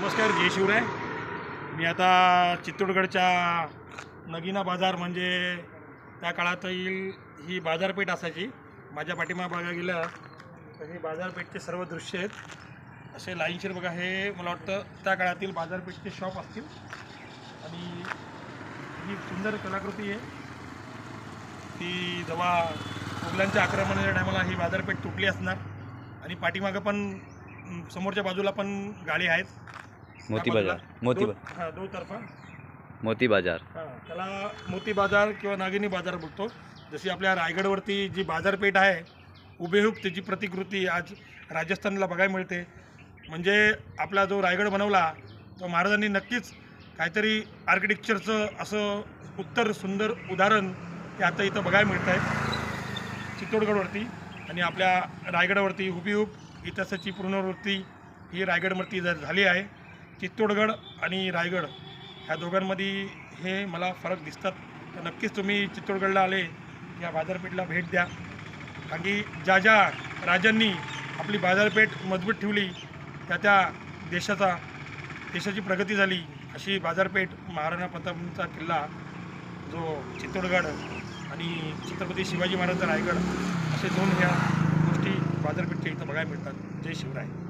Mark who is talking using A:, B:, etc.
A: नमस्कार, जय शिवराय. मी आता चित्तोडगडच्या नगीना बाजार म्हणजे त्या काळातील ही बाजारपेठ असायची. माझ्या पाठीमागे बघा गेलं तर ही बाजारपेठचे सर्व दृश्य आहेत. असे लाईनशीर बघा, हे मला वाटतं त्या काळातील बाजारपेठचे शॉप असतील. आणि ही सुंदर कलाकृती आहे ती जेव्हा मुघलांच्या आक्रमणाच्या टायमाला ही बाजारपेठ तुटली असणार. आणि पाठीमागं पण समोरच्या बाजूला पण गाडी आहेत.
B: मोती बाजार,
A: दोतर्फा
B: मोती बाजार.
A: त्याला मोती बाजार किंवा नागिनी बाजार बोलतो. जशी आपल्या रायगडवरती जी बाजारपेठ आहे हुबेहूब त्याची प्रतिकृती आज राजस्थानला बघायला मिळते. म्हणजे आपला जो रायगड बनवला तो महाराजांनी नक्कीच काहीतरी आर्किटेक्चरचं असं उत्तर सुंदर उदाहरण ते आता इथं बघायला मिळत आहे चित्तोडगडवरती. आणि आपल्या रायगडावरती हुबेहूब इतिहासाची पुनरावृत्ती ही रायगडवरती झाली आहे. चित्तोडगड आणि रायगड ह्या दोघांमध्ये हे मला फरक दिसतात. तर नक्कीच तुम्ही चित्तोडगडला आले या बाजारपेठला भेट द्या. कारण की ज्या ज्या राजांनी आपली बाजारपेठ मजबूत ठेवली त्या देशाची प्रगती झाली. अशी बाजारपेठ महाराणा प्रतापांचा किल्ला जो चित्तोडगड आणि छत्रपती शिवाजी महाराजांचा रायगड असे दोन ह्या गोष्टी बाजारपेठच्या इथं बघायला मिळतात. जय शिवराय.